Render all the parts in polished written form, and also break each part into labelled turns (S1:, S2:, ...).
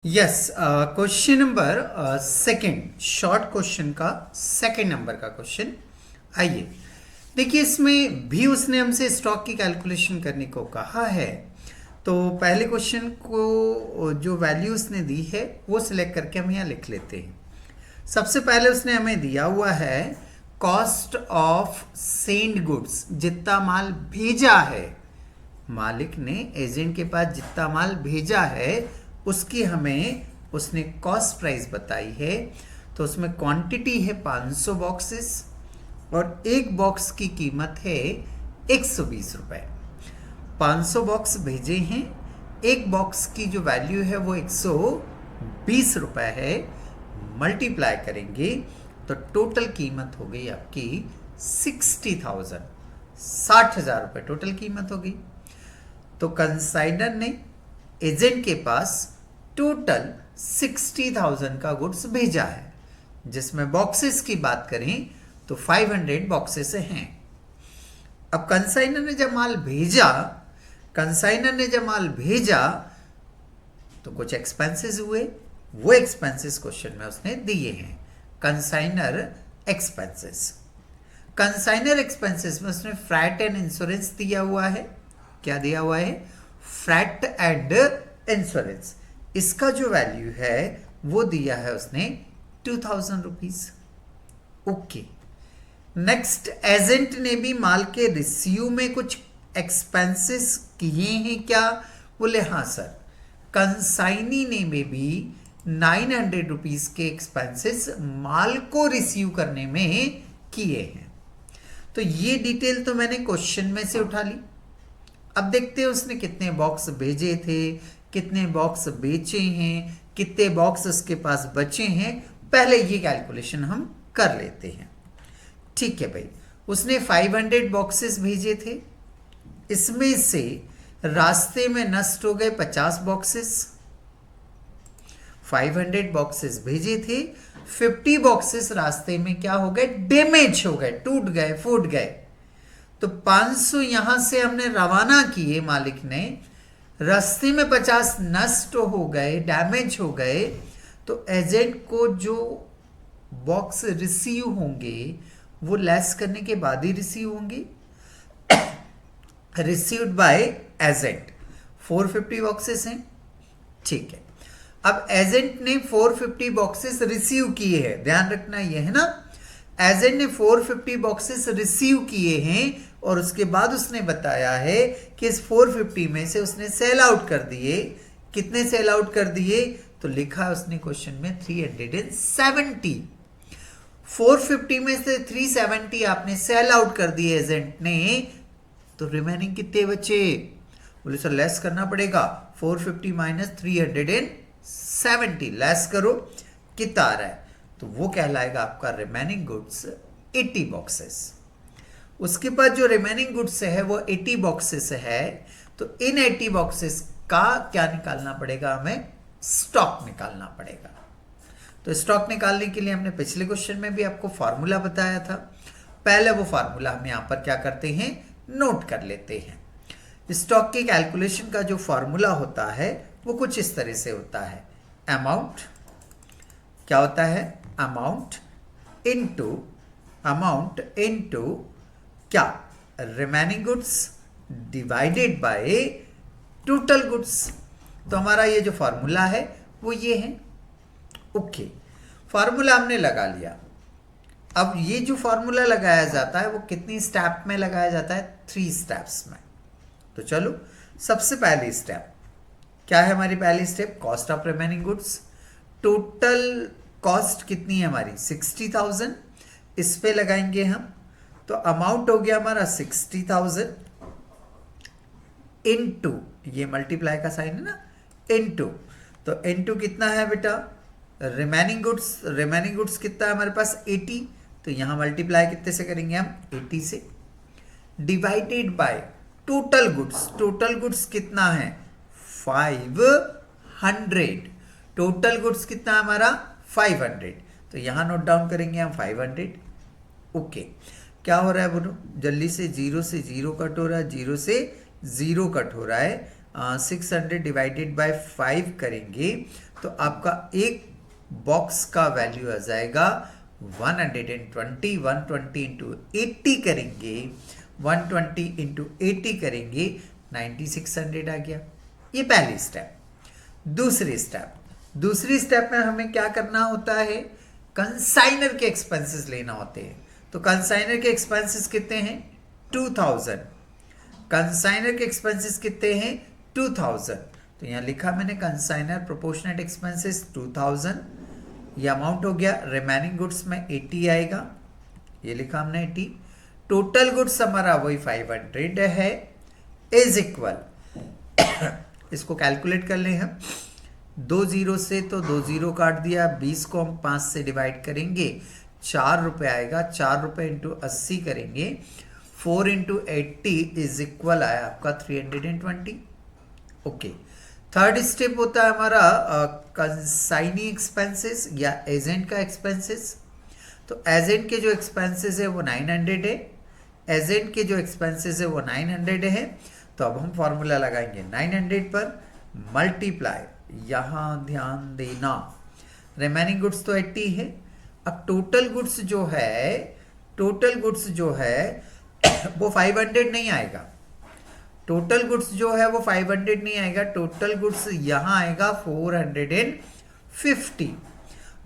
S1: Yes, question number second, short question का second number का question. आइए देखिए, इसमें भी उसने हमसे स्टॉक की कैलकुलेशन करने को कहा है। तो पहले क्वेश्चन को जो वैल्यू उसने दी है वो सिलेक्ट करके हम यहाँ लिख लेते हैं। सबसे पहले उसने हमें दिया हुआ है कॉस्ट ऑफ सेंड गुड्स, जितना माल भेजा है मालिक ने एजेंट के पास जितना माल भेजा है उसकी हमें उसने कॉस्ट प्राइस बताई है। तो उसमें क्वांटिटी है 500 बॉक्सेस और एक बॉक्स की कीमत है 120 रुपए। 500 बॉक्स भेजे हैं, एक बॉक्स की जो वैल्यू है वो 120 रुपए है। मल्टीप्लाई करेंगे तो टोटल कीमत हो गई आपकी 60,000, 60,000 रुपये टोटल कीमत हो गई। तो कंसाइनर ने एजेंट के पास टोटल 60,000 का गुड्स भेजा है, जिसमें बॉक्सेस की बात करें तो 500 बॉक्सेस हैं। अब कंसाइनर ने जब माल भेजा तो कुछ एक्सपेंसेस हुए, वो एक्सपेंसेस क्वेश्चन में उसने दिए हैं। कंसाइनर एक्सपेंसेस में उसने फ्रैट एंड इंश्योरेंस दिया हुआ है। क्या दिया हुआ है? Frat and insurance. इसका जो वैल्यू है वो दिया है उसने 2000 रुपीज। ओके, नेक्स्ट, एजेंट ने भी माल के रिसीव में कुछ एक्सपेंसेस किए हैं क्या? बोले हाँ सर। कंसाइनी ने में भी 900 रुपीज के एक्सपेंसेस माल को रिसीव करने में किए हैं। तो ये डिटेल तो मैंने क्वेश्चन में से उठा ली। अब देखते हैं उसने कितने बॉक्स भेजे थे, कितने बॉक्स बेचे हैं, कितने बॉक्स उसके पास बचे हैं। पहले ये कैलकुलेशन हम कर लेते हैं। ठीक है भाई, उसने 500 बॉक्सेस भेजे थे, इसमें से रास्ते में नष्ट हो गए 50 बॉक्सेस। 500 बॉक्सेस भेजे थे, 50 बॉक्सेस रास्ते में क्या हो गए? डैमेज हो गए, टूट गए, फूट गए। तो 500 यहां से हमने रवाना किए, मालिक ने रास्ते में 50 नष्ट हो गए, डैमेज हो गए। तो एजेंट को जो बॉक्स रिसीव होंगे वो लेस करने के बाद ही रिसीव होंगे। रिसीव्ड बाय एजेंट 450 बॉक्सेस हैं। ठीक है, अब एजेंट ने 450 बॉक्सेस रिसीव किए हैं, ध्यान रखना ये है ना। एजेंट ने 450 बॉक्सेस रिसीव किए हैं और उसके बाद उसने बताया है कि इस 450 में से उसने सेल आउट कर दिए। कितने सेल आउट कर दिए? तो लिखा है उसने क्वेश्चन में 370। 450 में से 370 आपने सेल आउट कर दिए एजेंट ने, तो रिमेनिंग कितने बचे? बोले सर लेस करना पड़ेगा। 450 माइनस 370 लेस करो, कितना आ रहा है? तो वो कहलाएगा आपका रिमेनिंग गुड्स 80 बॉक्सेस। उसके बाद जो रिमेनिंग गुड्स है वो 80 बॉक्सेस है। तो इन 80 बॉक्सेस का क्या निकालना पड़ेगा? हमें स्टॉक निकालना पड़ेगा। तो स्टॉक निकालने के लिए हमने पिछले क्वेश्चन में भी आपको फॉर्मूला बताया था। पहले वो फॉर्मूला हम यहां पर क्या करते हैं? नोट कर लेते हैं। स्टॉक की कैलकुलेशन का जो फॉर्मूला होता है वो कुछ इस तरह से होता है। अमाउंट क्या होता है? अमाउंट इनटू क्या? Remaining goods divided by total goods. तो हमारा ये जो फॉर्मूला है वो ये है। ओके, फॉर्मूला हमने लगा लिया। अब ये जो फॉर्मूला लगाया जाता है वो कितनी स्टेप में लगाया जाता है? 3 स्टेप्स में। तो चलो, सबसे पहली स्टेप क्या है? हमारी पहली step cost of remaining goods. Total cost कितनी है हमारी? 60,000। इस पे लगाएंगे हम, तो अमाउंट हो गया हमारा 60,000 इनटू, ये मल्टीप्लाई का साइन है ना, इनटू। तो इनटू कितना है बेटा? रिमेनिंग गुड्स कितना है हमारे पास? 80। तो यहां मल्टीप्लाई कितने से करेंगे हम? 80 से। डिवाइडेड बाय टोटल गुड्स कितना है? 500। टोटल गुड्स कितना है हमारा? 500। तो यहां नोट डाउन करेंगे हम 500। ओके, क्या हो रहा है बोलो जल्दी से? 0 से 0 कट हो रहा है, 0 से 0 कट हो रहा है। 600 डिवाइडेड बाय 5 करेंगे तो आपका एक बॉक्स का वैल्यू आ जाएगा 120। 120 इंटू 80 करेंगे, 120 इंटू 80 करेंगे, 9600 आ गया। ये पहली स्टेप। दूसरी स्टेप में हमें क्या करना होता है, कंसाइनर के एक्सपेंसेस लेना होते हैं। तो कंसाइनर के एक्सपेंसेस कितने हैं, 2000। कंसाइनर के एक्सपेंसेस कितने हैं, 2000। तो यहाँ लिखा मैंने कंसाइनर प्रोपोर्शनेट एक्सपेंसेस 2000, ये अमाउंट हो गया। रिमेनिंग गुड्स में 80 आएगा, ये लिखा हमने 80। टोटल गुड्स हमारा वही 500 है, इज इक्वल इसको कैलकुलेट कर ले हम। 2 जीरो से तो 2 जीरो काट दिया, 20 को हम 5 से डिवाइड करेंगे, 4 रुपये आएगा। 4 रुपये इंटू 80 करेंगे, 4 इंटू 80 इज इक्वल आया आपका 320। ओके, थर्ड स्टेप होता है हमारा कंसाइनी एक्सपेंसेस या एजेंट का एक्सपेंसेस। तो एजेंट के जो एक्सपेंसेस है वो 900 है, एजेंट के जो एक्सपेंसेस है वो 900 है। तो अब हम फॉर्मूला लगाएंगे 900 पर मल्टीप्लाई, यहाँ ध्यान देना रिमेनिंग गुड्स तो 80 है। अब टोटल गुड्स जो है वो 500 नहीं आएगा। टोटल गुड्स जो है वो 500 नहीं आएगा, टोटल गुड्स यहाँ आएगा 450।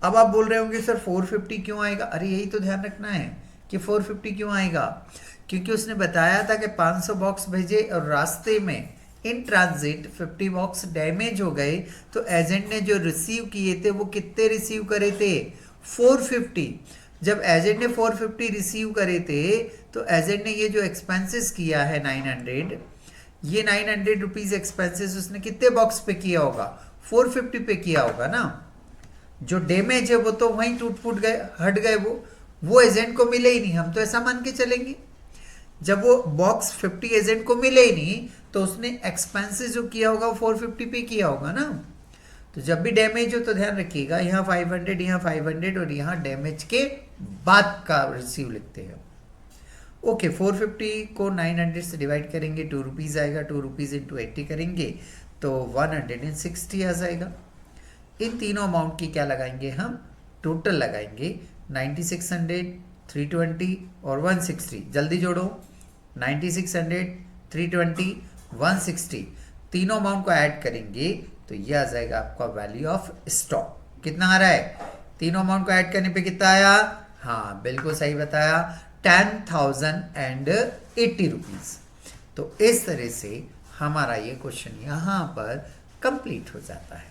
S1: अब आप बोल रहे होंगे सर 450 क्यों आएगा? अरे यही तो ध्यान रखना है कि 450 क्यों आएगा, क्योंकि उसने बताया था कि 500 बॉक्स भेजे और रास्ते में इन ट्रांजिट 50 बॉक्स डैमेज हो गए। तो एजेंट ने जो रिसीव किए थे वो कितने रिसीव करे थे, 450। जब एजेंट ने 450 रिसीव करे थे तो एजेंट ने ये जो एक्सपेंसेस किया है 900, ये 900 रुपीज एक्सपेंसेस उसने कितने बॉक्स पे किया होगा, 450 पे किया होगा ना। जो डैमेज है वो तो वहीं टूट फूट गए, हट गए, वो एजेंट को मिले ही नहीं। हम तो ऐसा मान के चलेंगे, जब वो बॉक्स 50 एजेंट को मिले ही नहीं तो उसने एक्सपेंसेस जो किया होगा वो 450 पे किया होगा ना। तो जब भी डैमेज हो तो ध्यान रखिएगा, यहाँ 500, यहाँ 500 और यहाँ डैमेज के बाद का रिसीव लिखते हैं। ओके, 450 को 900 से डिवाइड करेंगे, 2 रुपीज़ आएगा। 2 रुपीज़ इंटू 80 करेंगे तो 160 आ जाएगा। इन तीनों अमाउंट की क्या लगाएंगे हम, टोटल लगाएंगे। 9600, 320 और 160, जल्दी जोड़ो। 9600, 320, 160, तीनों अमाउंट को ऐड करेंगे तो ये आ जाएगा आपका वैल्यू ऑफ स्टॉक। कितना आ रहा है, तीनों अमाउंट को ऐड करने पे कितना आया, हाँ बिल्कुल सही बताया, 10,080 रुपीज़। तो इस तरह से हमारा ये क्वेश्चन यहाँ पर कंप्लीट हो जाता है।